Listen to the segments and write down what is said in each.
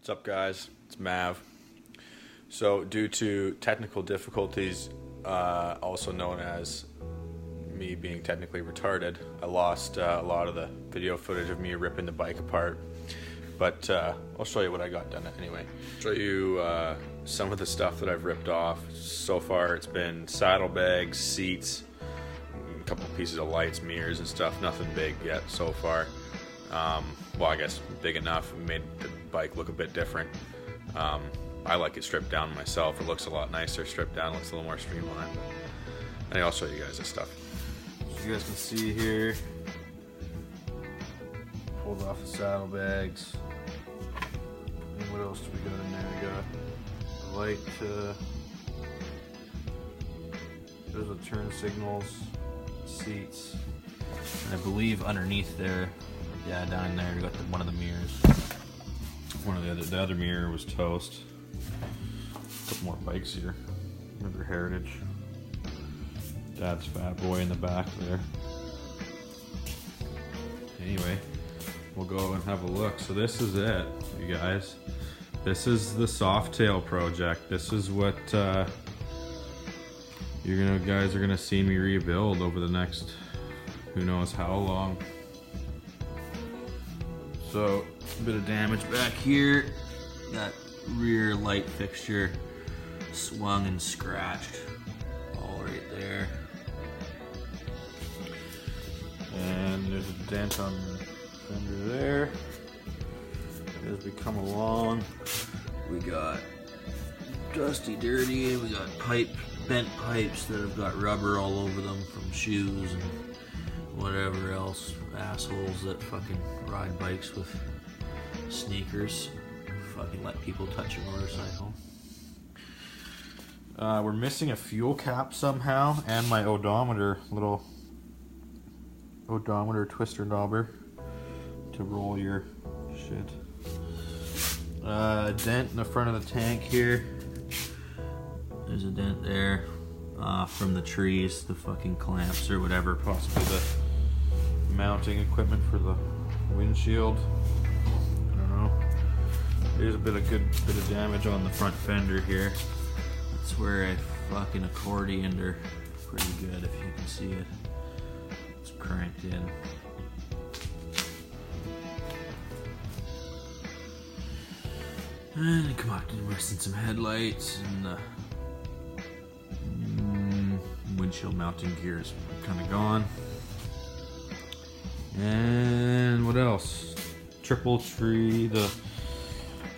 What's up, guys? It's Mav. So, due to technical difficulties, also known as me being technically retarded, I lost a lot of the video footage of me ripping the bike apart. But I'll show you what I got done anyway. Show you some of the stuff that I've ripped off. So far, it's been saddlebags, seats, a couple pieces of lights, mirrors and stuff. Nothing big yet so far. Well, I guess big enough. Made the bike look a bit different. I like it stripped down myself. It looks a lot nicer stripped down. It looks a little more streamlined. And I'll show you guys this stuff. As you guys can see here, pulled off the saddlebags. And what else do we got in there? We got a light. There's the turn signals, seats. And I believe underneath there, yeah, down there, we got one of the mirrors. The other mirror was toast. A couple more bikes here. Another Heritage. Dad's Fat Boy in the back there. Anyway, we'll go and have a look. So this is it, you guys. This is the Softail project. This is what you guys are gonna see me rebuild over the next who knows how long. So, a bit of damage back here. That rear light fixture swung and scratched all right there. And there's a dent on the fender there. As we come along, we got dusty, dirty, we got bent pipes that have got rubber all over them from shoes and whatever else. Assholes that fucking ride bikes with sneakers. Fucking let people touch your motorcycle. We're missing a fuel cap somehow, and my little odometer twister knobber to roll your shit. A dent in the front of the tank here. There's a dent there from the trees, the fucking clamps or whatever, possibly the mounting equipment for the windshield. I don't know. There's a good bit of damage on the front fender here. That's where I fucking accordioned her pretty good, if you can see it. It's cranked in. And come on, we're missing some headlights and the windshield mounting gear is kind of gone. And what else? Triple tree, the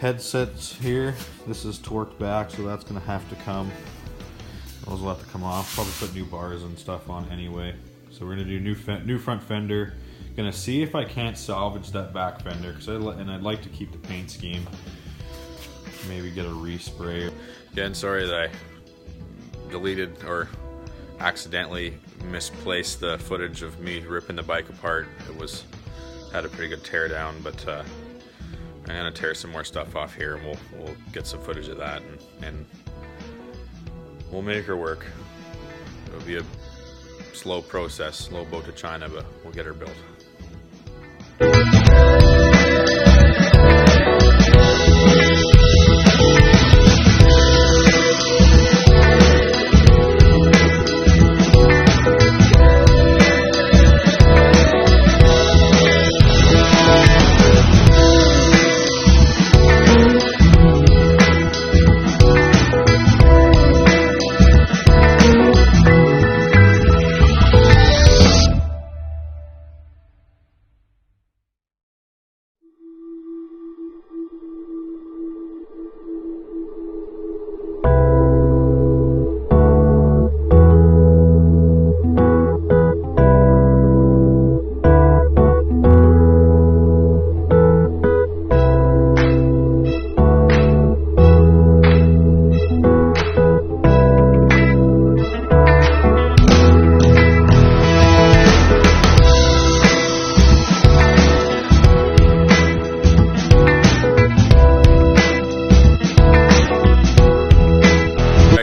headsets here. This is torqued back, so that's gonna have to come. Those will have to come off. Probably put new bars and stuff on anyway. So we're gonna do new front fender. Gonna see if I can't salvage that back fender, and I'd like to keep the paint scheme. Maybe get a respray. Again, sorry that I deleted or accidentally misplaced the footage of me ripping the bike apart. Had a pretty good tear down, but I'm gonna tear some more stuff off here, and we'll get some footage of that, and we'll make her work. It'll be a slow process, slow boat to China, but we'll get her built.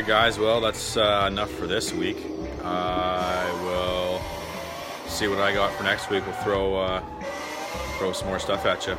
Guys, well, that's enough for this week. I will see what I got for next week. We'll throw some more stuff at you.